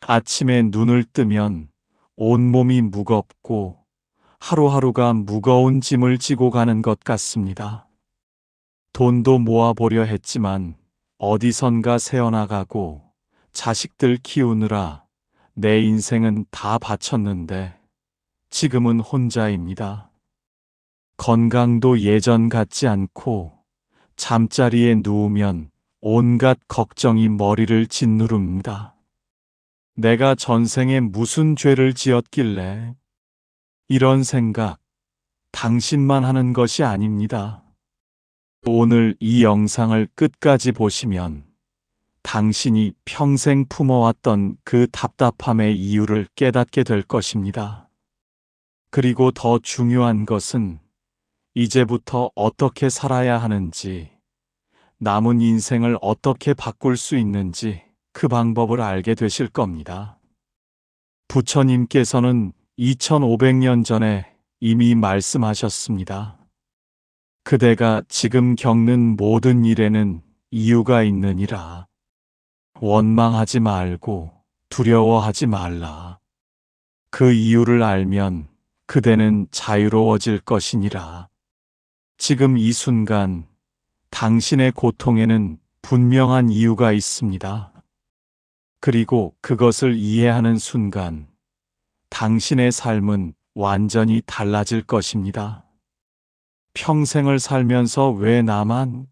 아침에 눈을 뜨면 온몸이 무겁고 하루하루가 무거운 짐을 지고 가는 것 같습니다. 돈도 모아보려 했지만 어디선가 새어나가고 자식들 키우느라 내 인생은 다 바쳤는데 지금은 혼자입니다. 건강도 예전 같지 않고 잠자리에 누우면 온갖 걱정이 머리를 짓누릅니다. 내가 전생에 무슨 죄를 지었길래 이런 생각 당신만 하는 것이 아닙니다. 오늘 이 영상을 끝까지 보시면 당신이 평생 품어왔던 그 답답함의 이유를 깨닫게 될 것입니다. 그리고 더 중요한 것은 이제부터 어떻게 살아야 하는지, 남은 인생을 어떻게 바꿀 수 있는지 그 방법을 알게 되실 겁니다. 부처님께서는 2500년 전에 이미 말씀하셨습니다. 그대가 지금 겪는 모든 일에는 이유가 있느니라. 원망하지 말고 두려워하지 말라. 그 이유를 알면 그대는 자유로워질 것이니라. 지금 이 순간 당신의 고통에는 분명한 이유가 있습니다. 그리고 그것을 이해하는 순간 당신의 삶은 완전히 달라질 것입니다. 평생을 살면서 왜 나만?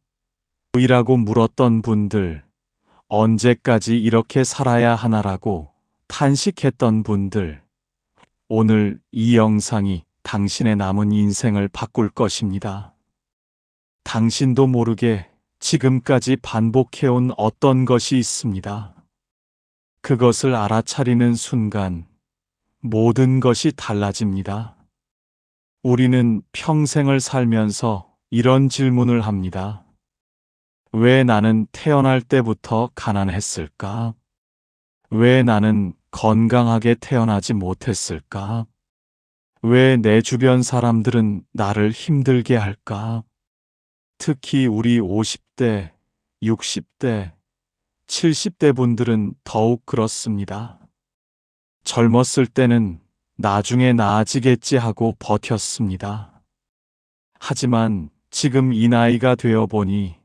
이라고 물었던 분들, 언제까지 이렇게 살아야 하나라고 탄식했던 분들, 오늘 이 영상이 당신의 남은 인생을 바꿀 것입니다. 당신도 모르게 지금까지 반복해온 어떤 것이 있습니다. 그것을 알아차리는 순간 모든 것이 달라집니다. 우리는 평생을 살면서 이런 질문을 합니다. 왜 나는 태어날 때부터 가난했을까? 왜 나는 건강하게 태어나지 못했을까? 왜 내 주변 사람들은 나를 힘들게 할까? 특히 우리 50대, 60대, 70대 분들은 더욱 그렇습니다. 젊었을 때는 나중에 나아지겠지 하고 버텼습니다. 하지만 지금 이 나이가 되어 보니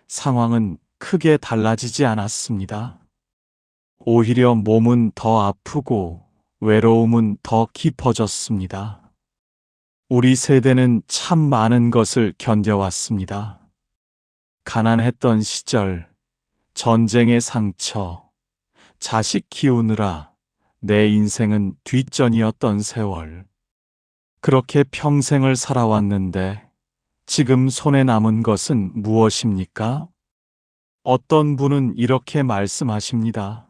상황은 크게 달라지지 않았습니다. 오히려 몸은 더 아프고 외로움은 더 깊어졌습니다. 우리 세대는 참 많은 것을 견뎌왔습니다. 가난했던 시절, 전쟁의 상처, 자식 키우느라 내 인생은 뒷전이었던 세월. 그렇게 평생을 살아왔는데 지금 손에 남은 것은 무엇입니까? 어떤 분은 이렇게 말씀하십니다.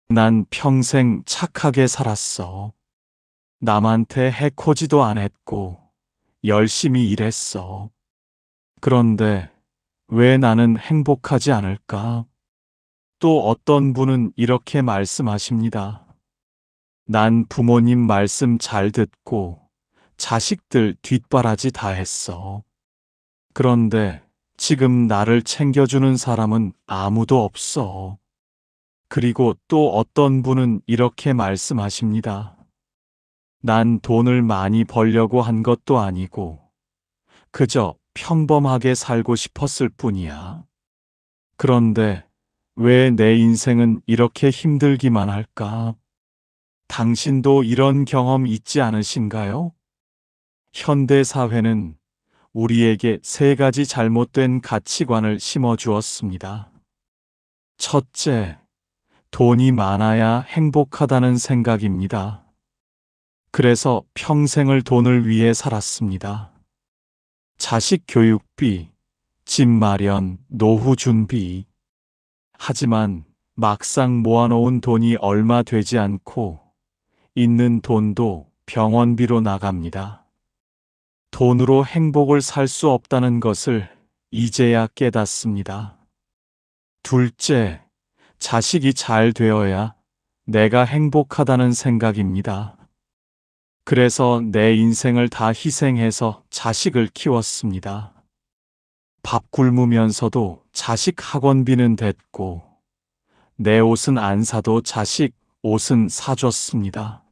난 평생 착하게 살았어. 남한테 해코지도 안 했고 열심히 일했어. 그런데 왜 나는 행복하지 않을까? 또 어떤 분은 이렇게 말씀하십니다. 난 부모님 말씀 잘 듣고 자식들 뒷바라지 다 했어. 그런데 지금 나를 챙겨주는 사람은 아무도 없어. 그리고 또 어떤 분은 이렇게 말씀하십니다. 난 돈을 많이 벌려고 한 것도 아니고 그저 평범하게 살고 싶었을 뿐이야. 그런데 왜 내 인생은 이렇게 힘들기만 할까? 당신도 이런 경험 있지 않으신가요? 현대 사회는 우리에게 세 가지 잘못된 가치관을 심어주었습니다. 첫째, 돈이 많아야 행복하다는 생각입니다. 그래서 평생을 돈을 위해 살았습니다. 자식 교육비, 집 마련, 노후 준비. 하지만 막상 모아놓은 돈이 얼마 되지 않고 있는 돈도 병원비로 나갑니다. 돈으로 행복을 살 수 없다는 것을 이제야 깨닫습니다. 둘째, 자식이 잘 되어야 내가 행복하다는 생각입니다. 그래서 내 인생을 다 희생해서 자식을 키웠습니다. 밥 굶으면서도 자식 학원비는 댔고 내 옷은 안 사도 자식 옷은 사줬습니다.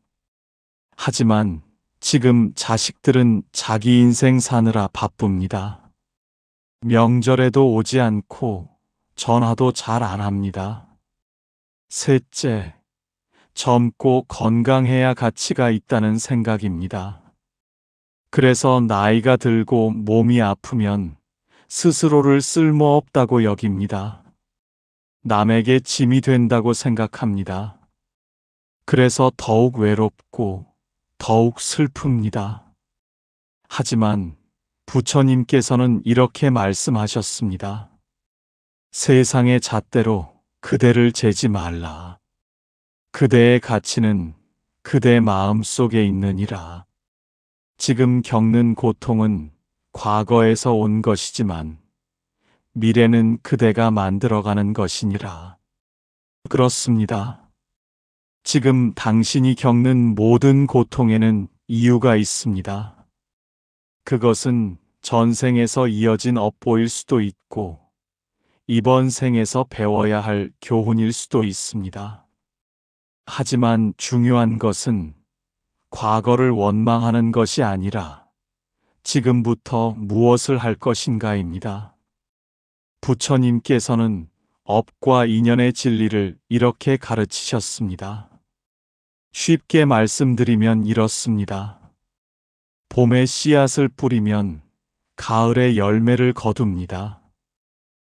하지만 지금 자식들은 자기 인생 사느라 바쁩니다. 명절에도 오지 않고 전화도 잘 안 합니다. 셋째, 젊고 건강해야 가치가 있다는 생각입니다. 그래서 나이가 들고 몸이 아프면 스스로를 쓸모없다고 여깁니다. 남에게 짐이 된다고 생각합니다. 그래서 더욱 외롭고 더욱 슬픕니다. 하지만 부처님께서는 이렇게 말씀하셨습니다. 세상의 잣대로 그대를 재지 말라. 그대의 가치는 그대 마음 속에 있느니라. 지금 겪는 고통은 과거에서 온 것이지만 미래는 그대가 만들어가는 것이니라. 그렇습니다. 지금 당신이 겪는 모든 고통에는 이유가 있습니다. 그것은 전생에서 이어진 업보일 수도 있고 이번 생에서 배워야 할 교훈일 수도 있습니다. 하지만 중요한 것은 과거를 원망하는 것이 아니라 지금부터 무엇을 할 것인가입니다. 부처님께서는 업과 인연의 진리를 이렇게 가르치셨습니다. 쉽게 말씀드리면 이렇습니다. 봄에 씨앗을 뿌리면 가을에 열매를 거둡니다.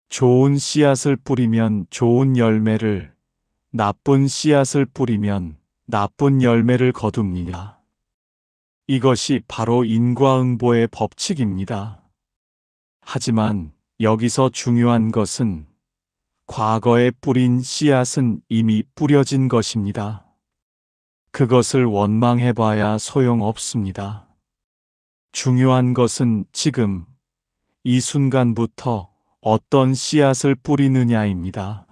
좋은 씨앗을 뿌리면 좋은 열매를, 나쁜 씨앗을 뿌리면 나쁜 열매를 거둡니다. 이것이 바로 인과응보의 법칙입니다. 하지만 여기서 중요한 것은 과거에 뿌린 씨앗은 이미 뿌려진 것입니다. 그것을 원망해봐야 소용없습니다. 중요한 것은 지금, 이 순간부터 어떤 씨앗을 뿌리느냐입니다.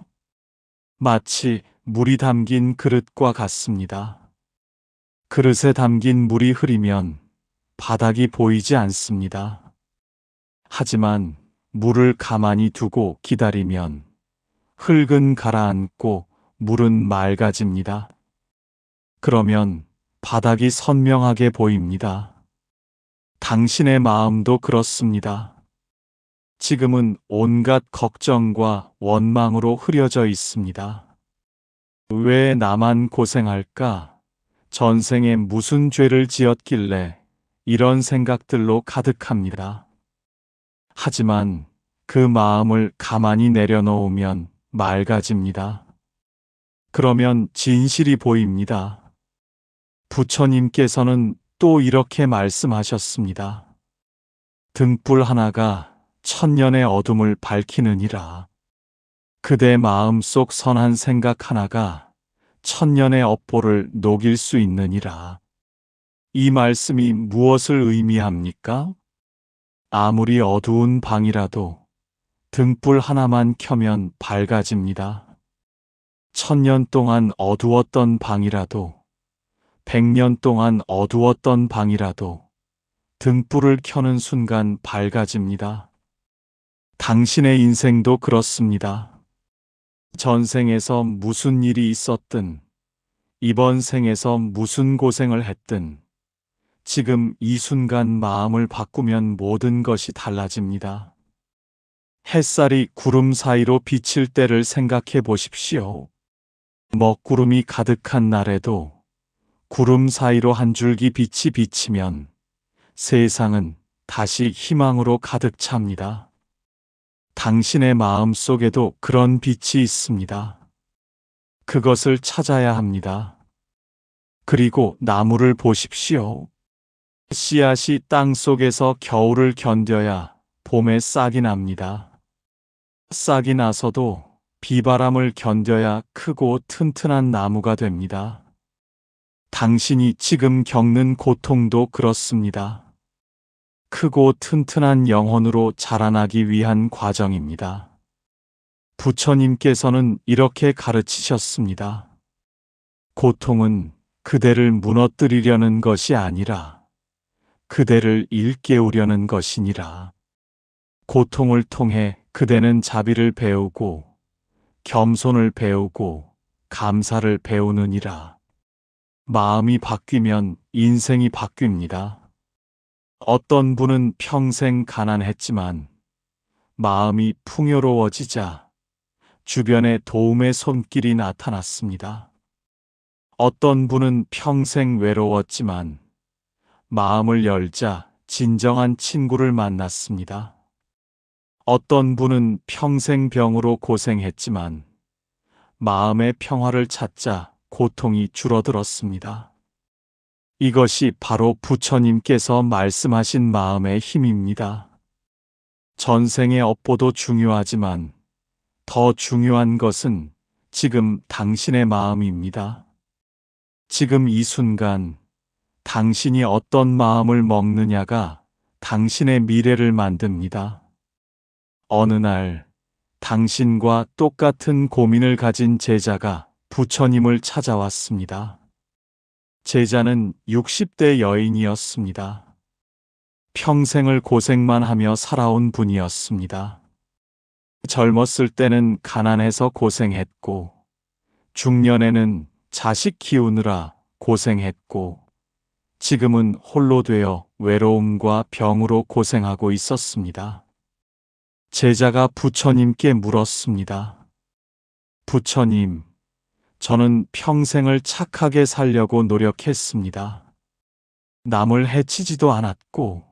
마치 물이 담긴 그릇과 같습니다. 그릇에 담긴 물이 흐리면 바닥이 보이지 않습니다. 하지만 물을 가만히 두고 기다리면 흙은 가라앉고 물은 맑아집니다. 그러면 바닥이 선명하게 보입니다. 당신의 마음도 그렇습니다. 지금은 온갖 걱정과 원망으로 흐려져 있습니다. 왜 나만 고생할까? 전생에 무슨 죄를 지었길래 이런 생각들로 가득합니다. 하지만 그 마음을 가만히 내려놓으면 맑아집니다. 그러면 진실이 보입니다. 부처님께서는 또 이렇게 말씀하셨습니다. 등불 하나가 천년의 어둠을 밝히느니라. 그대 마음속 선한 생각 하나가 천년의 업보를 녹일 수 있느니라. 이 말씀이 무엇을 의미합니까? 아무리 어두운 방이라도 등불 하나만 켜면 밝아집니다. 천년 동안 어두웠던 방이라도, 100년 동안 어두웠던 방이라도 등불을 켜는 순간 밝아집니다. 당신의 인생도 그렇습니다. 전생에서 무슨 일이 있었든, 이번 생에서 무슨 고생을 했든, 지금 이 순간 마음을 바꾸면 모든 것이 달라집니다. 햇살이 구름 사이로 비칠 때를 생각해 보십시오. 먹구름이 가득한 날에도 구름 사이로 한 줄기 빛이 비치면 세상은 다시 희망으로 가득 찹니다. 당신의 마음 속에도 그런 빛이 있습니다. 그것을 찾아야 합니다. 그리고 나무를 보십시오. 씨앗이 땅 속에서 겨울을 견뎌야 봄에 싹이 납니다. 싹이 나서도 비바람을 견뎌야 크고 튼튼한 나무가 됩니다. 당신이 지금 겪는 고통도 그렇습니다. 크고 튼튼한 영혼으로 자라나기 위한 과정입니다. 부처님께서는 이렇게 가르치셨습니다. 고통은 그대를 무너뜨리려는 것이 아니라 그대를 일깨우려는 것이니라. 고통을 통해 그대는 자비를 배우고 겸손을 배우고 감사를 배우느니라. 마음이 바뀌면 인생이 바뀝니다. 어떤 분은 평생 가난했지만 마음이 풍요로워지자 주변에 도움의 손길이 나타났습니다. 어떤 분은 평생 외로웠지만 마음을 열자 진정한 친구를 만났습니다. 어떤 분은 평생 병으로 고생했지만 마음의 평화를 찾자 고통이 줄어들었습니다. 이것이 바로 부처님께서 말씀하신 마음의 힘입니다. 전생의 업보도 중요하지만 더 중요한 것은 지금 당신의 마음입니다. 지금 이 순간 당신이 어떤 마음을 먹느냐가 당신의 미래를 만듭니다. 어느 날 당신과 똑같은 고민을 가진 제자가 부처님을 찾아왔습니다. 제자는 60대 여인이었습니다. 평생을 고생만 하며 살아온 분이었습니다. 젊었을 때는 가난해서 고생했고, 중년에는 자식 키우느라 고생했고, 지금은 홀로 되어 외로움과 병으로 고생하고 있었습니다. 제자가 부처님께 물었습니다. 부처님, 저는 평생을 착하게 살려고 노력했습니다. 남을 해치지도 않았고,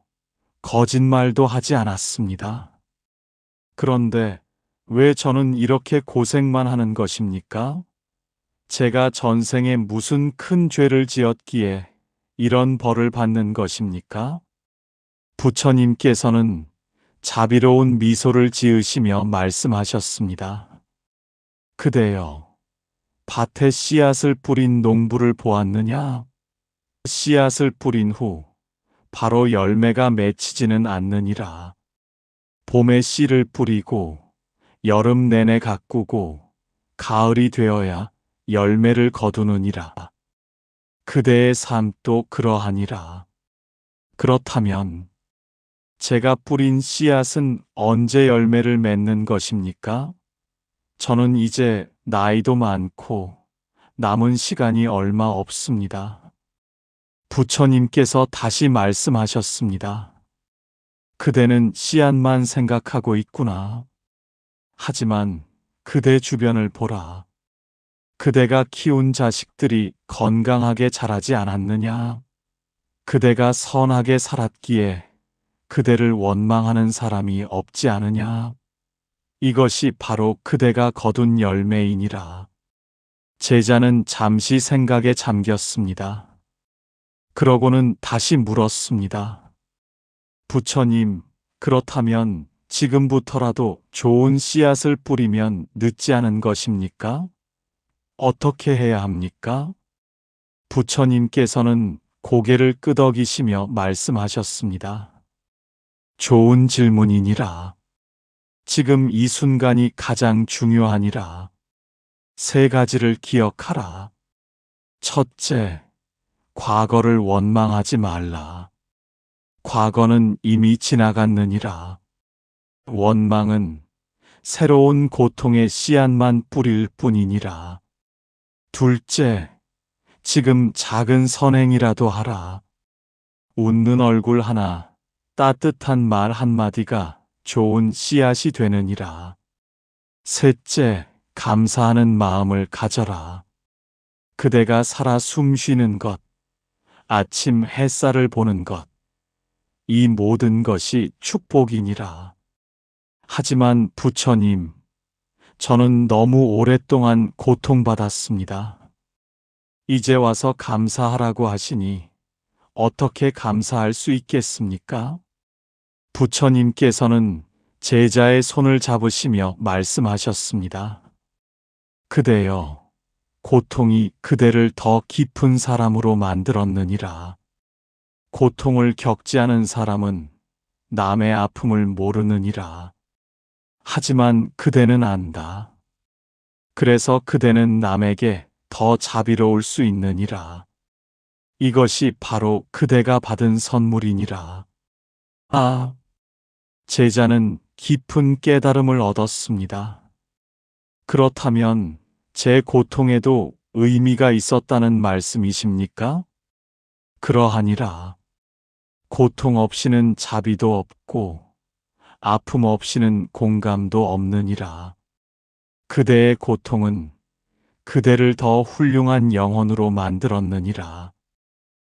거짓말도 하지 않았습니다. 그런데 왜 저는 이렇게 고생만 하는 것입니까? 제가 전생에 무슨 큰 죄를 지었기에 이런 벌을 받는 것입니까? 부처님께서는 자비로운 미소를 지으시며 말씀하셨습니다. 그대여, 밭에 씨앗을 뿌린 농부를 보았느냐? 씨앗을 뿌린 후 바로 열매가 맺히지는 않느니라. 봄에 씨를 뿌리고 여름 내내 가꾸고 가을이 되어야 열매를 거두느니라. 그대의 삶도 그러하니라. 그렇다면 제가 뿌린 씨앗은 언제 열매를 맺는 것입니까? 저는 이제 나이도 많고 남은 시간이 얼마 없습니다. 부처님께서 다시 말씀하셨습니다. 그대는 씨앗만 생각하고 있구나. 하지만 그대 주변을 보라. 그대가 키운 자식들이 건강하게 자라지 않았느냐? 그대가 선하게 살았기에 그대를 원망하는 사람이 없지 않으냐? 이것이 바로 그대가 거둔 열매이니라. 제자는 잠시 생각에 잠겼습니다. 그러고는 다시 물었습니다. 부처님, 그렇다면 지금부터라도 좋은 씨앗을 뿌리면 늦지 않은 것입니까? 어떻게 해야 합니까? 부처님께서는 고개를 끄덕이시며 말씀하셨습니다. 좋은 질문이니라. 지금 이 순간이 가장 중요하니라. 세 가지를 기억하라. 첫째, 과거를 원망하지 말라. 과거는 이미 지나갔느니라. 원망은 새로운 고통의 씨앗만 뿌릴 뿐이니라. 둘째, 지금 작은 선행이라도 하라. 웃는 얼굴 하나, 따뜻한 말 한마디가 좋은 씨앗이 되느니라. 셋째, 감사하는 마음을 가져라. 그대가 살아 숨 쉬는 것, 아침 햇살을 보는 것, 이 모든 것이 축복이니라. 하지만 부처님, 저는 너무 오랫동안 고통받았습니다. 이제 와서 감사하라고 하시니 어떻게 감사할 수 있겠습니까? 부처님께서는 제자의 손을 잡으시며 말씀하셨습니다. 그대여, 고통이 그대를 더 깊은 사람으로 만들었느니라. 고통을 겪지 않은 사람은 남의 아픔을 모르느니라. 하지만 그대는 안다. 그래서 그대는 남에게 더 자비로울 수 있느니라. 이것이 바로 그대가 받은 선물이니라. 아, 제자는 깊은 깨달음을 얻었습니다. 그렇다면 제 고통에도 의미가 있었다는 말씀이십니까? 그러하니라. 고통 없이는 자비도 없고 아픔 없이는 공감도 없느니라. 그대의 고통은 그대를 더 훌륭한 영혼으로 만들었느니라.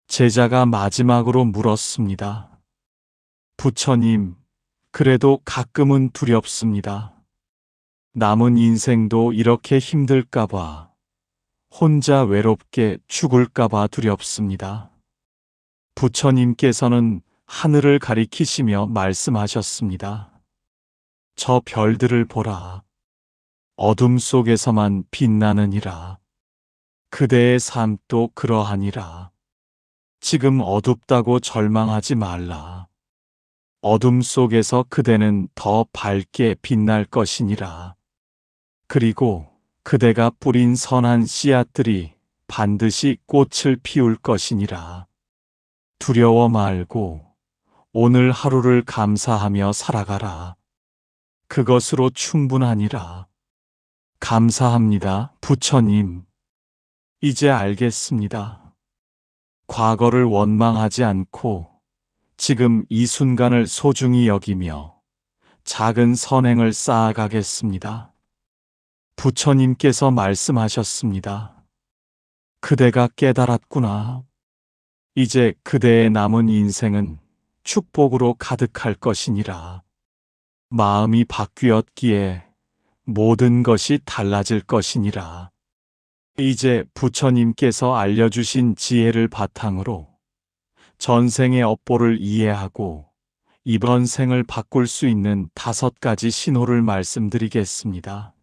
제자가 마지막으로 물었습니다. 부처님, 그래도 가끔은 두렵습니다. 남은 인생도 이렇게 힘들까봐, 혼자 외롭게 죽을까봐 두렵습니다. 부처님께서는 하늘을 가리키시며 말씀하셨습니다. 저 별들을 보라. 어둠 속에서만 빛나느니라. 그대의 삶도 그러하니라. 지금 어둡다고 절망하지 말라. 어둠 속에서 그대는 더 밝게 빛날 것이니라. 그리고 그대가 뿌린 선한 씨앗들이 반드시 꽃을 피울 것이니라. 두려워 말고 오늘 하루를 감사하며 살아가라. 그것으로 충분하니라. 감사합니다, 부처님. 이제 알겠습니다. 과거를 원망하지 않고 지금 이 순간을 소중히 여기며 작은 선행을 쌓아가겠습니다. 부처님께서 말씀하셨습니다. 그대가 깨달았구나. 이제 그대의 남은 인생은 축복으로 가득할 것이니라. 마음이 바뀌었기에 모든 것이 달라질 것이니라. 이제 부처님께서 알려주신 지혜를 바탕으로 전생의 업보를 이해하고 이번 생을 바꿀 수 있는 5가지 신호를 말씀드리겠습니다.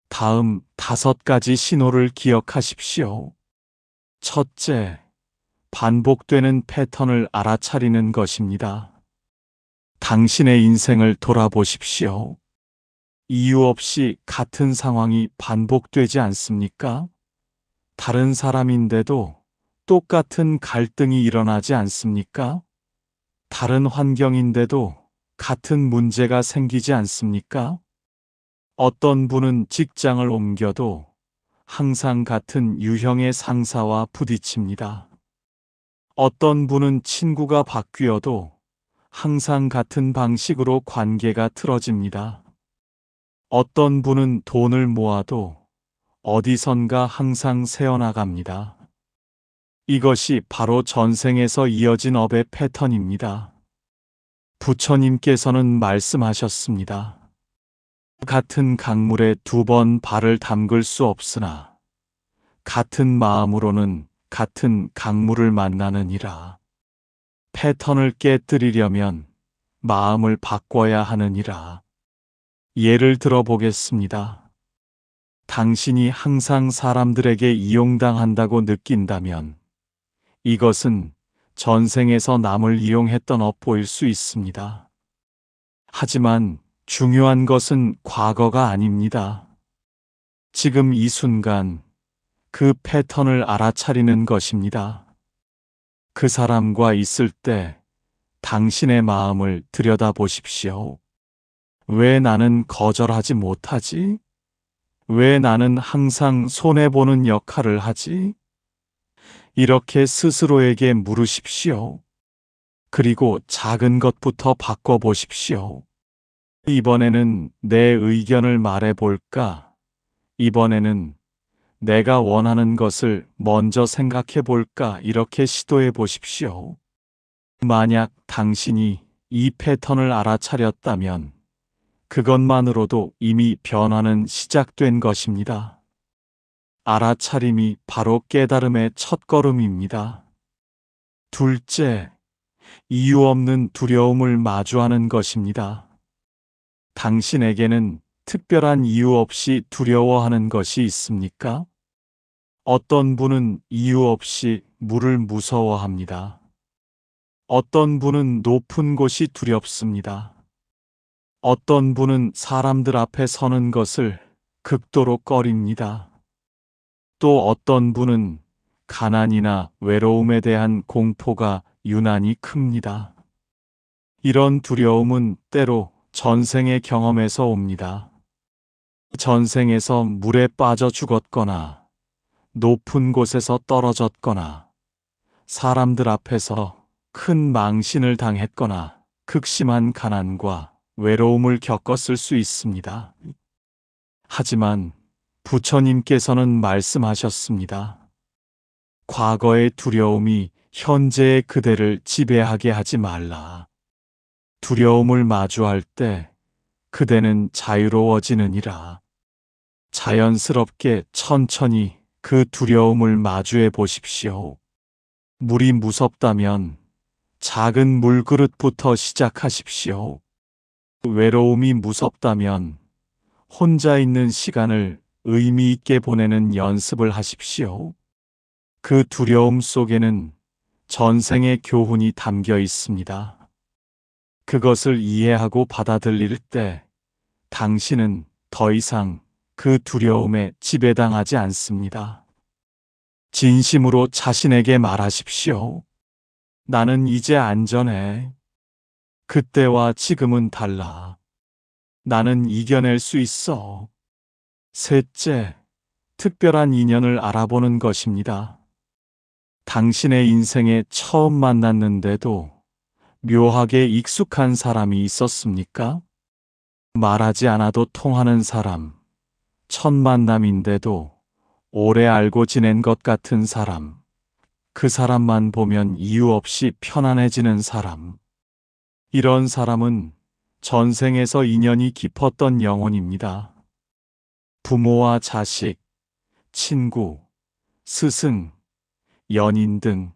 다음 5가지 신호를 기억하십시오. 첫째, 반복되는 패턴을 알아차리는 것입니다. 당신의 인생을 돌아보십시오. 이유 없이 같은 상황이 반복되지 않습니까? 다른 사람인데도 똑같은 갈등이 일어나지 않습니까? 다른 환경인데도 같은 문제가 생기지 않습니까? 어떤 분은 직장을 옮겨도 항상 같은 유형의 상사와 부딪힙니다. 어떤 분은 친구가 바뀌어도 항상 같은 방식으로 관계가 틀어집니다. 어떤 분은 돈을 모아도 어디선가 항상 새어나갑니다. 이것이 바로 전생에서 이어진 업의 패턴입니다. 부처님께서는 말씀하셨습니다. 같은 강물에 2번 발을 담글 수 없으나 같은 마음으로는 같은 강물을 만나느니라. 패턴을 깨뜨리려면 마음을 바꿔야 하느니라. 예를 들어 보겠습니다. 당신이 항상 사람들에게 이용당한다고 느낀다면 이것은 전생에서 남을 이용했던 업보일 수 있습니다. 하지만 중요한 것은 과거가 아닙니다. 지금 이 순간 그 패턴을 알아차리는 것입니다. 그 사람과 있을 때 당신의 마음을 들여다보십시오. 왜 나는 거절하지 못하지? 왜 나는 항상 손해보는 역할을 하지? 이렇게 스스로에게 물으십시오. 그리고 작은 것부터 바꿔보십시오. 이번에는 내 의견을 말해볼까? 이번에는 내가 원하는 것을 먼저 생각해볼까? 이렇게 시도해보십시오. 만약 당신이 이 패턴을 알아차렸다면 그것만으로도 이미 변화는 시작된 것입니다. 알아차림이 바로 깨달음의 첫걸음입니다. 둘째, 이유 없는 두려움을 마주하는 것입니다. 당신에게는 특별한 이유 없이 두려워하는 것이 있습니까? 어떤 분은 이유 없이 물을 무서워합니다. 어떤 분은 높은 곳이 두렵습니다. 어떤 분은 사람들 앞에 서는 것을 극도로 꺼립니다. 또 어떤 분은 가난이나 외로움에 대한 공포가 유난히 큽니다. 이런 두려움은 때로 전생의 경험에서 옵니다. 전생에서 물에 빠져 죽었거나 높은 곳에서 떨어졌거나 사람들 앞에서 큰 망신을 당했거나 극심한 가난과 외로움을 겪었을 수 있습니다. 하지만 부처님께서는 말씀하셨습니다. 과거의 두려움이 현재의 그대를 지배하게 하지 말라. 두려움을 마주할 때 그대는 자유로워지느니라. 자연스럽게 천천히 그 두려움을 마주해 보십시오. 물이 무섭다면 작은 물그릇부터 시작하십시오. 외로움이 무섭다면 혼자 있는 시간을 의미 있게 보내는 연습을 하십시오. 그 두려움 속에는 전생의 교훈이 담겨 있습니다. 그것을 이해하고 받아들일 때 당신은 더 이상 그 두려움에 지배당하지 않습니다. 진심으로 자신에게 말하십시오. 나는 이제 안전해. 그때와 지금은 달라. 나는 이겨낼 수 있어. 셋째, 특별한 인연을 알아보는 것입니다. 당신의 인생에 처음 만났는데도 묘하게 익숙한 사람이 있었습니까? 말하지 않아도 통하는 사람, 첫 만남인데도 오래 알고 지낸 것 같은 사람, 그 사람만 보면 이유 없이 편안해지는 사람. 이런 사람은 전생에서 인연이 깊었던 영혼입니다. 부모와 자식, 친구, 스승, 연인 등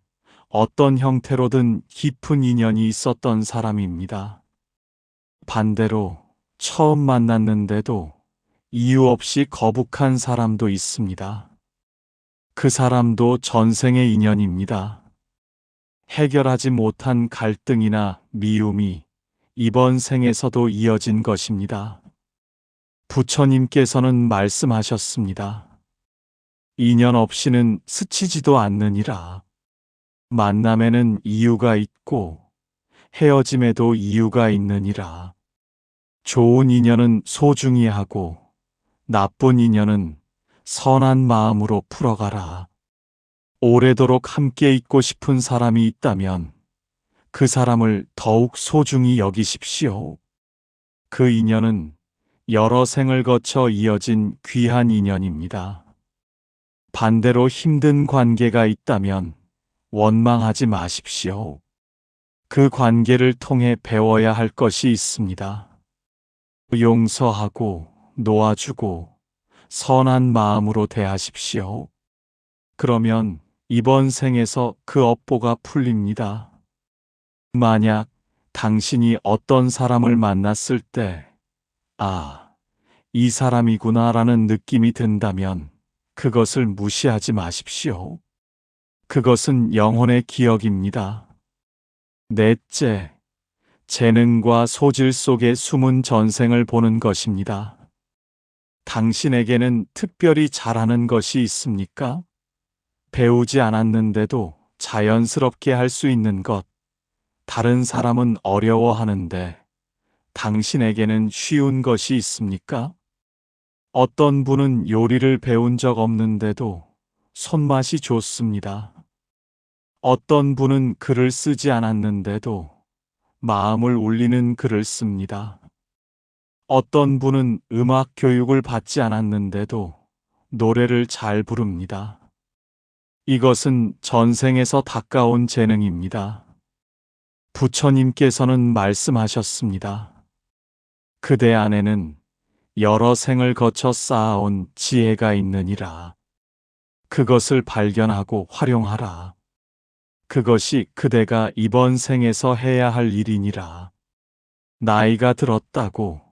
어떤 형태로든 깊은 인연이 있었던 사람입니다. 반대로 처음 만났는데도 이유 없이 거북한 사람도 있습니다. 그 사람도 전생의 인연입니다. 해결하지 못한 갈등이나 미움이 이번 생에서도 이어진 것입니다. 부처님께서는 말씀하셨습니다. 인연 없이는 스치지도 않느니라. 만남에는 이유가 있고 헤어짐에도 이유가 있느니라. 좋은 인연은 소중히 하고 나쁜 인연은 선한 마음으로 풀어가라. 오래도록 함께 있고 싶은 사람이 있다면 그 사람을 더욱 소중히 여기십시오. 그 인연은 여러 생을 거쳐 이어진 귀한 인연입니다. 반대로 힘든 관계가 있다면 원망하지 마십시오. 그 관계를 통해 배워야 할 것이 있습니다. 용서하고 놓아주고 선한 마음으로 대하십시오. 그러면 이번 생에서 그 업보가 풀립니다. 만약 당신이 어떤 사람을 만났을 때, 이 사람이구나라는 느낌이 든다면 그것을 무시하지 마십시오. 그것은 영혼의 기억입니다. 넷째, 재능과 소질 속에 숨은 전생을 보는 것입니다. 당신에게는 특별히 잘하는 것이 있습니까? 배우지 않았는데도 자연스럽게 할 수 있는 것, 다른 사람은 어려워하는데 당신에게는 쉬운 것이 있습니까? 어떤 분은 요리를 배운 적 없는데도 손맛이 좋습니다. 어떤 분은 글을 쓰지 않았는데도 마음을 울리는 글을 씁니다. 어떤 분은 음악 교육을 받지 않았는데도 노래를 잘 부릅니다. 이것은 전생에서 닦아온 재능입니다. 부처님께서는 말씀하셨습니다. 그대 안에는 여러 생을 거쳐 쌓아온 지혜가 있느니라. 그것을 발견하고 활용하라. 그것이 그대가 이번 생에서 해야 할 일이니라. 나이가 들었다고,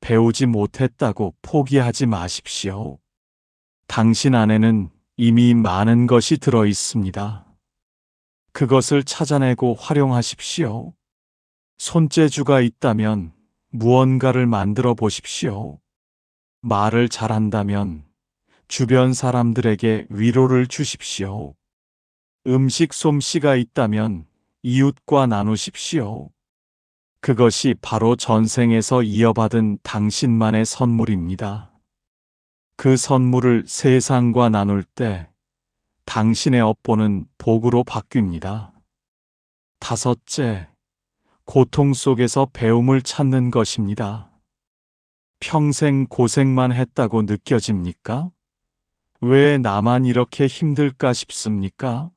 배우지 못했다고 포기하지 마십시오. 당신 안에는 이미 많은 것이 들어 있습니다. 그것을 찾아내고 활용하십시오. 손재주가 있다면 무언가를 만들어 보십시오. 말을 잘한다면 주변 사람들에게 위로를 주십시오. 음식 솜씨가 있다면 이웃과 나누십시오. 그것이 바로 전생에서 이어받은 당신만의 선물입니다. 그 선물을 세상과 나눌 때 당신의 업보는 복으로 바뀝니다. 다섯째, 고통 속에서 배움을 찾는 것입니다. 평생 고생만 했다고 느껴집니까? 왜 나만 이렇게 힘들까 싶습니까?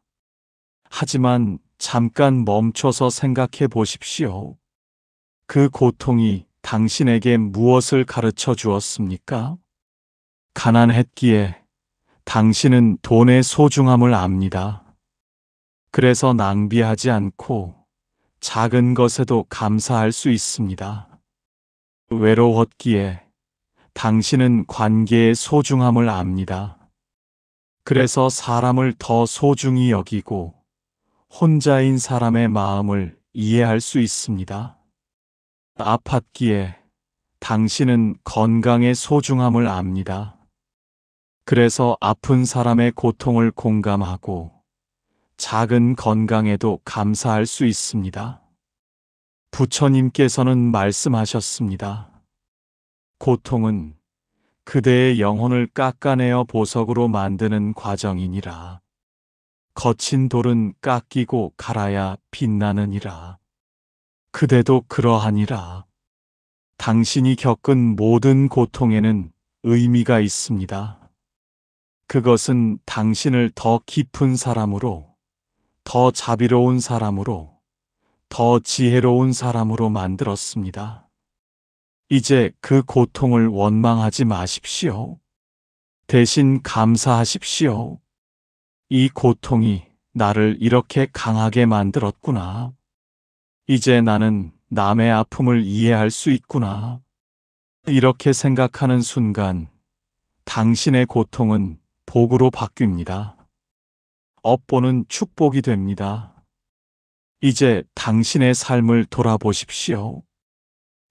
하지만 잠깐 멈춰서 생각해 보십시오. 그 고통이 당신에게 무엇을 가르쳐 주었습니까? 가난했기에 당신은 돈의 소중함을 압니다. 그래서 낭비하지 않고 작은 것에도 감사할 수 있습니다. 외로웠기에 당신은 관계의 소중함을 압니다. 그래서 사람을 더 소중히 여기고 혼자인 사람의 마음을 이해할 수 있습니다. 아팠기에 당신은 건강의 소중함을 압니다. 그래서 아픈 사람의 고통을 공감하고 작은 건강에도 감사할 수 있습니다. 부처님께서는 말씀하셨습니다. 고통은 그대의 영혼을 깎아내어 보석으로 만드는 과정이니라. 거친 돌은 깎이고 갈아야 빛나느니라. 그대도 그러하니라. 당신이 겪은 모든 고통에는 의미가 있습니다. 그것은 당신을 더 깊은 사람으로, 더 자비로운 사람으로, 더 지혜로운 사람으로 만들었습니다. 이제 그 고통을 원망하지 마십시오. 대신 감사하십시오. 이 고통이 나를 이렇게 강하게 만들었구나. 이제 나는 남의 아픔을 이해할 수 있구나. 이렇게 생각하는 순간 당신의 고통은 복으로 바뀝니다. 업보는 축복이 됩니다. 이제 당신의 삶을 돌아보십시오.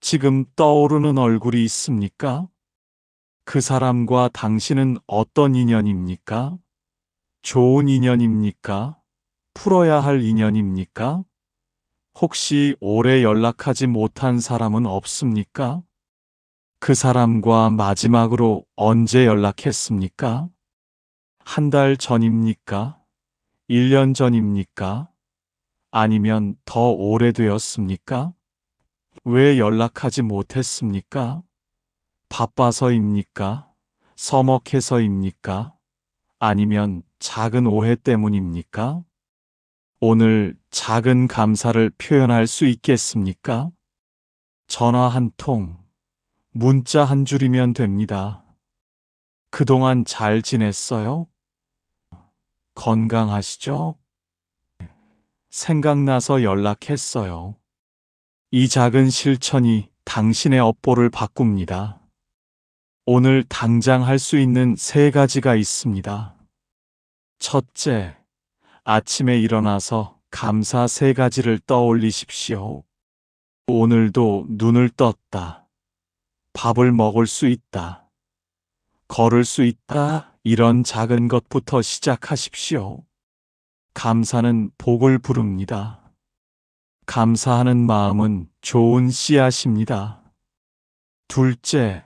지금 떠오르는 얼굴이 있습니까? 그 사람과 당신은 어떤 인연입니까? 좋은 인연입니까? 풀어야 할 인연입니까? 혹시 오래 연락하지 못한 사람은 없습니까? 그 사람과 마지막으로 언제 연락했습니까? 한 달 전입니까? 1년 전입니까? 아니면 더 오래되었습니까? 왜 연락하지 못했습니까? 바빠서입니까? 서먹해서입니까? 아니면 작은 오해 때문입니까? 오늘 작은 감사를 표현할 수 있겠습니까? 전화 한 통, 문자 한 줄이면 됩니다. 그동안 잘 지냈어요? 건강하시죠? 생각나서 연락했어요. 이 작은 실천이 당신의 업보를 바꿉니다. 오늘 당장 할 수 있는 3가지가 있습니다. 첫째, 아침에 일어나서 감사 3가지를 떠올리십시오. 오늘도 눈을 떴다. 밥을 먹을 수 있다. 걸을 수 있다. 이런 작은 것부터 시작하십시오. 감사는 복을 부릅니다. 감사하는 마음은 좋은 씨앗입니다. 둘째,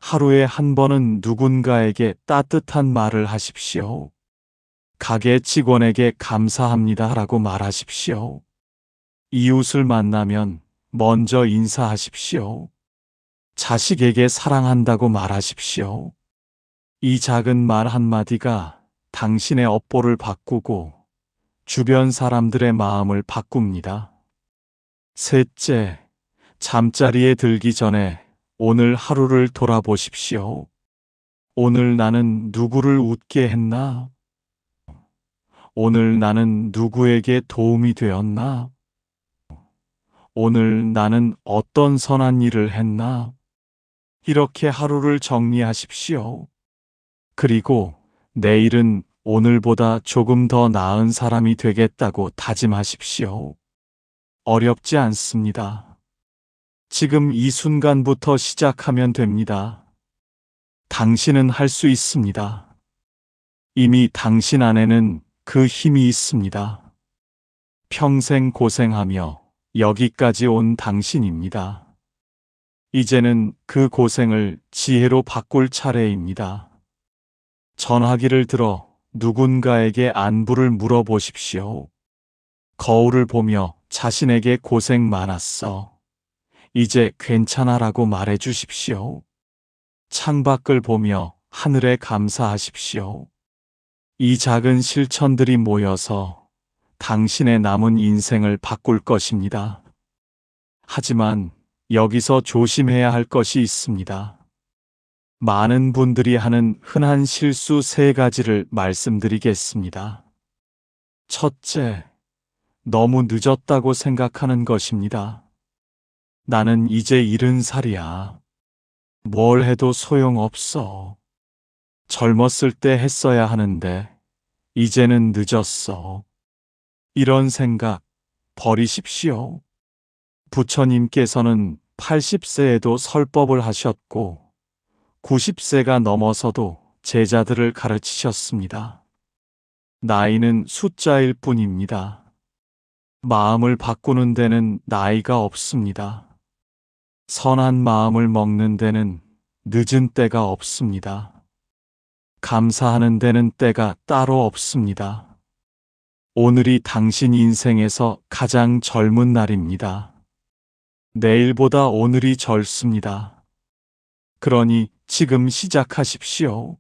하루에 한 번은 누군가에게 따뜻한 말을 하십시오. 가게 직원에게 감사합니다라고 말하십시오. 이웃을 만나면 먼저 인사하십시오. 자식에게 사랑한다고 말하십시오. 이 작은 말 한마디가 당신의 업보를 바꾸고 주변 사람들의 마음을 바꿉니다. 셋째, 잠자리에 들기 전에 오늘 하루를 돌아보십시오. 오늘 나는 누구를 웃게 했나? 오늘 나는 누구에게 도움이 되었나? 오늘 나는 어떤 선한 일을 했나? 이렇게 하루를 정리하십시오. 그리고 내일은 오늘보다 조금 더 나은 사람이 되겠다고 다짐하십시오. 어렵지 않습니다. 지금 이 순간부터 시작하면 됩니다. 당신은 할 수 있습니다. 이미 당신 안에는 그 힘이 있습니다. 평생 고생하며 여기까지 온 당신입니다. 이제는 그 고생을 지혜로 바꿀 차례입니다. 전화기를 들어 누군가에게 안부를 물어보십시오. 거울을 보며 자신에게 고생 많았어. 이제 괜찮아라고 말해 주십시오. 창밖을 보며 하늘에 감사하십시오. 이 작은 실천들이 모여서 당신의 남은 인생을 바꿀 것입니다. 하지만 여기서 조심해야 할 것이 있습니다. 많은 분들이 하는 흔한 실수 3가지를 말씀드리겠습니다. 첫째, 너무 늦었다고 생각하는 것입니다. 나는 이제 70살이야. 뭘 해도 소용없어. 젊었을 때 했어야 하는데 이제는 늦었어. 이런 생각 버리십시오. 부처님께서는 80세에도 설법을 하셨고 90세가 넘어서도 제자들을 가르치셨습니다. 나이는 숫자일 뿐입니다. 마음을 바꾸는 데는 나이가 없습니다. 선한 마음을 먹는 데는 늦은 때가 없습니다. 감사하는 데는 때가 따로 없습니다. 오늘이 당신 인생에서 가장 젊은 날입니다. 내일보다 오늘이 젊습니다. 그러니 지금 시작하십시오.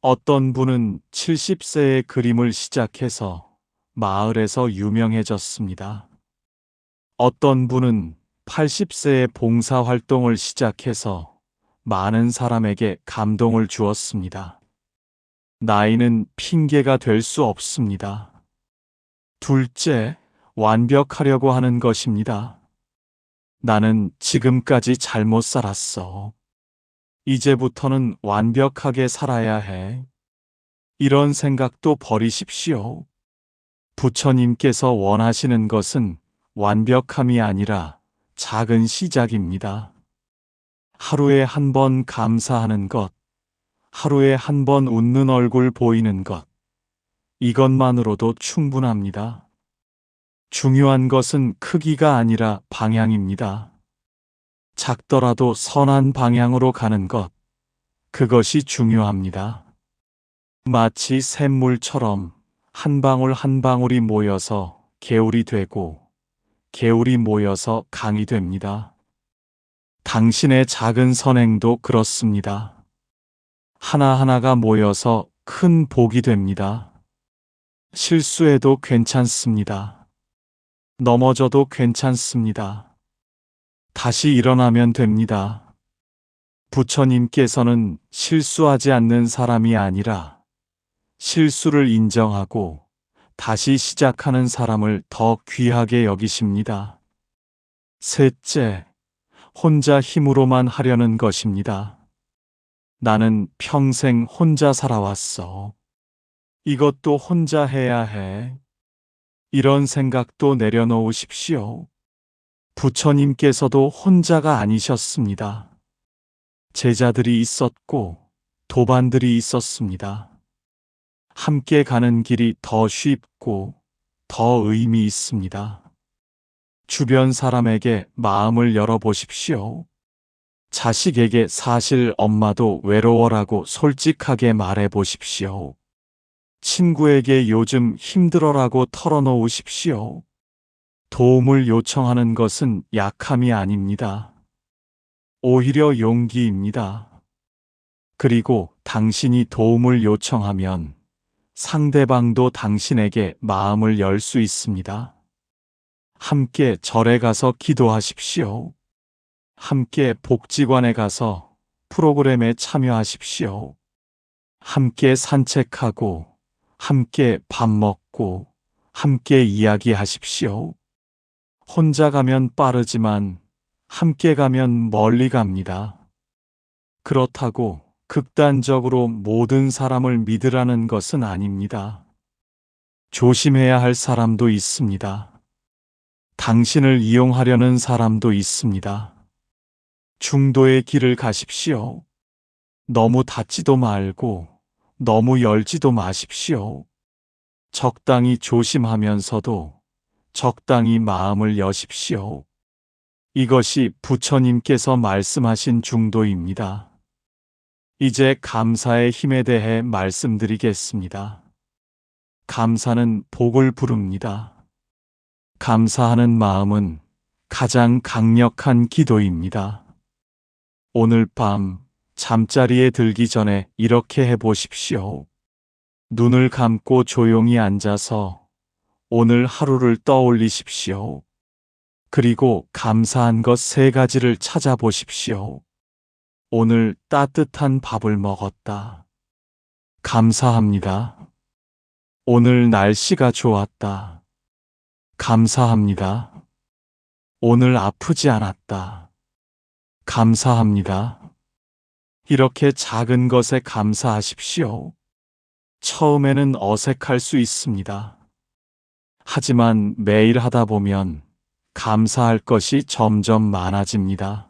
어떤 분은 70세에 그림을 시작해서 마을에서 유명해졌습니다. 어떤 분은 80세에 봉사활동을 시작해서 많은 사람에게 감동을 주었습니다. 나이는 핑계가 될 수 없습니다. 둘째, 완벽하려고 하는 것입니다. 나는 지금까지 잘못 살았어. 이제부터는 완벽하게 살아야 해. 이런 생각도 버리십시오. 부처님께서 원하시는 것은 완벽함이 아니라 작은 시작입니다. 하루에 한 번 감사하는 것, 하루에 한 번 웃는 얼굴 보이는 것, 이것만으로도 충분합니다. 중요한 것은 크기가 아니라 방향입니다. 작더라도 선한 방향으로 가는 것, 그것이 중요합니다. 마치 샘물처럼 한 방울 한 방울이 모여서 개울이 되고 개울이 모여서 강이 됩니다. 당신의 작은 선행도 그렇습니다. 하나하나가 모여서 큰 복이 됩니다. 실수해도 괜찮습니다. 넘어져도 괜찮습니다. 다시 일어나면 됩니다. 부처님께서는 실수하지 않는 사람이 아니라 실수를 인정하고 다시 시작하는 사람을 더 귀하게 여기십니다. 셋째, 혼자 힘으로만 하려는 것입니다. 나는 평생 혼자 살아왔어. 이것도 혼자 해야 해. 이런 생각도 내려놓으십시오. 부처님께서도 혼자가 아니셨습니다. 제자들이 있었고 도반들이 있었습니다. 함께 가는 길이 더 쉽고 더 의미 있습니다. 주변 사람에게 마음을 열어보십시오. 자식에게 사실 엄마도 외로워라고 솔직하게 말해보십시오. 친구에게 요즘 힘들어라고 털어놓으십시오. 도움을 요청하는 것은 약함이 아닙니다. 오히려 용기입니다. 그리고 당신이 도움을 요청하면 상대방도 당신에게 마음을 열 수 있습니다. 함께 절에 가서 기도하십시오. 함께 복지관에 가서 프로그램에 참여하십시오. 함께 산책하고, 함께 밥 먹고, 함께 이야기하십시오. 혼자 가면 빠르지만 함께 가면 멀리 갑니다. 그렇다고 극단적으로 모든 사람을 믿으라는 것은 아닙니다. 조심해야 할 사람도 있습니다. 당신을 이용하려는 사람도 있습니다. 중도의 길을 가십시오. 너무 닫지도 말고 너무 열지도 마십시오. 적당히 조심하면서도 적당히 마음을 여십시오. 이것이 부처님께서 말씀하신 중도입니다. 이제 감사의 힘에 대해 말씀드리겠습니다. 감사는 복을 부릅니다. 감사하는 마음은 가장 강력한 기도입니다. 오늘 밤 잠자리에 들기 전에 이렇게 해보십시오. 눈을 감고 조용히 앉아서 오늘 하루를 떠올리십시오. 그리고 감사한 것 3가지를 찾아보십시오. 오늘 따뜻한 밥을 먹었다. 감사합니다. 오늘 날씨가 좋았다. 감사합니다. 오늘 아프지 않았다. 감사합니다. 이렇게 작은 것에 감사하십시오. 처음에는 어색할 수 있습니다. 하지만 매일 하다 보면 감사할 것이 점점 많아집니다.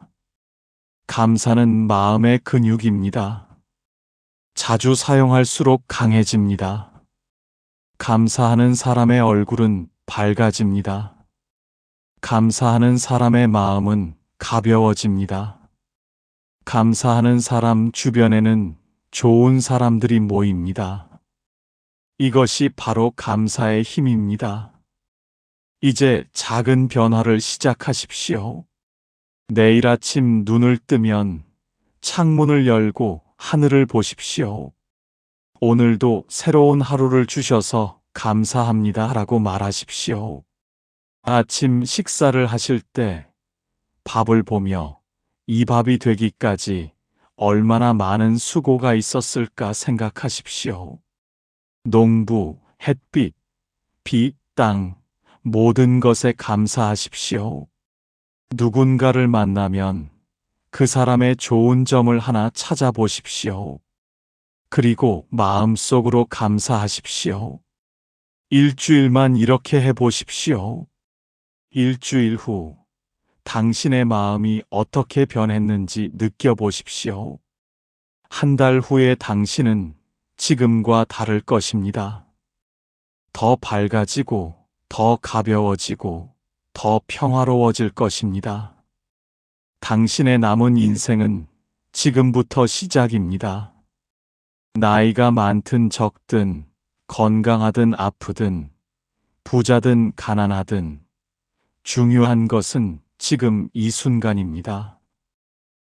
감사는 마음의 근육입니다. 자주 사용할수록 강해집니다. 감사하는 사람의 얼굴은 밝아집니다. 감사하는 사람의 마음은 가벼워집니다. 감사하는 사람 주변에는 좋은 사람들이 모입니다. 이것이 바로 감사의 힘입니다. 이제 작은 변화를 시작하십시오. 내일 아침 눈을 뜨면 창문을 열고 하늘을 보십시오. 오늘도 새로운 하루를 주셔서 감사합니다 라고 말하십시오. 아침 식사를 하실 때 밥을 보며 이 밥이 되기까지 얼마나 많은 수고가 있었을까 생각하십시오. 농부, 햇빛, 비, 땅, 모든 것에 감사하십시오. 누군가를 만나면 그 사람의 좋은 점을 하나 찾아보십시오. 그리고 마음속으로 감사하십시오. 일주일만 이렇게 해보십시오. 일주일 후 당신의 마음이 어떻게 변했는지 느껴보십시오. 한 달 후에 당신은 지금과 다를 것입니다. 더 밝아지고, 더 가벼워지고, 더 평화로워질 것입니다. 당신의 남은 인생은 지금부터 시작입니다. 나이가 많든 적든, 건강하든 아프든, 부자든 가난하든, 중요한 것은 지금 이 순간입니다.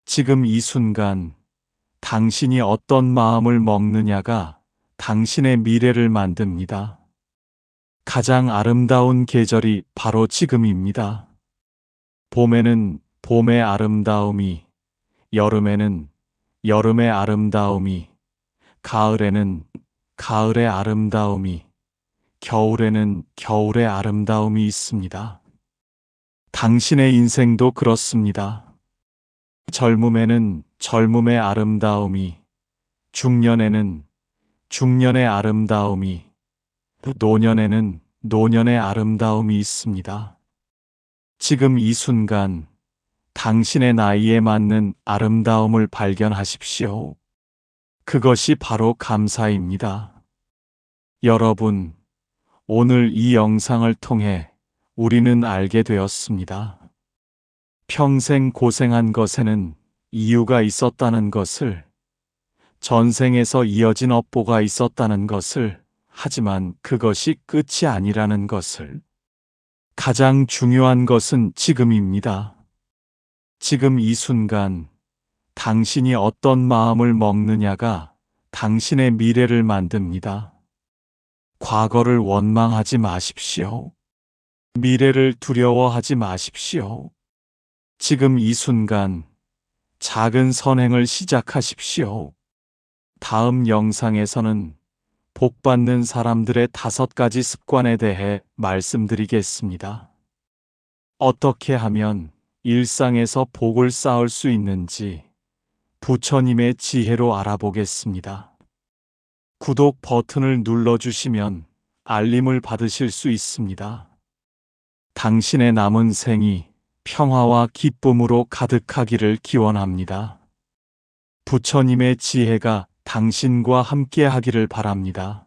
지금 이 순간, 당신이 어떤 마음을 먹느냐가 당신의 미래를 만듭니다. 가장 아름다운 계절이 바로 지금입니다. 봄에는 봄의 아름다움이, 여름에는 여름의 아름다움이, 가을에는 가을의 아름다움이, 겨울에는 겨울의 아름다움이 있습니다. 당신의 인생도 그렇습니다. 젊음에는 젊음의 아름다움이, 중년에는 중년의 아름다움이, 노년에는 노년의 아름다움이 있습니다. 지금 이 순간 당신의 나이에 맞는 아름다움을 발견하십시오. 그것이 바로 감사입니다. 여러분, 오늘 이 영상을 통해 우리는 알게 되었습니다. 평생 고생한 것에는 이유가 있었다는 것을, 전생에서 이어진 업보가 있었다는 것을, 하지만 그것이 끝이 아니라는 것을. 가장 중요한 것은 지금입니다. 지금 이 순간 당신이 어떤 마음을 먹느냐가 당신의 미래를 만듭니다. 과거를 원망하지 마십시오. 미래를 두려워하지 마십시오. 지금 이 순간 작은 선행을 시작하십시오. 다음 영상에서는 복받는 사람들의 5가지 습관에 대해 말씀드리겠습니다. 어떻게 하면 일상에서 복을 쌓을 수 있는지 부처님의 지혜로 알아보겠습니다. 구독 버튼을 눌러주시면 알림을 받으실 수 있습니다. 당신의 남은 생이 평화와 기쁨으로 가득하기를 기원합니다. 부처님의 지혜가 당신과 함께 하기를 바랍니다.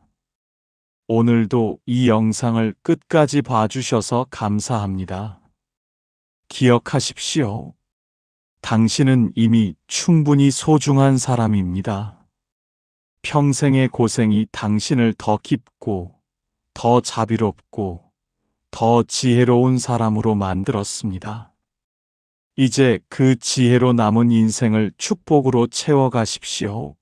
오늘도 이 영상을 끝까지 봐주셔서 감사합니다. 기억하십시오. 당신은 이미 충분히 소중한 사람입니다. 평생의 고생이 당신을 더 깊고, 더 자비롭고, 더 지혜로운 사람으로 만들었습니다. 이제 그 지혜로 남은 인생을 축복으로 채워가십시오.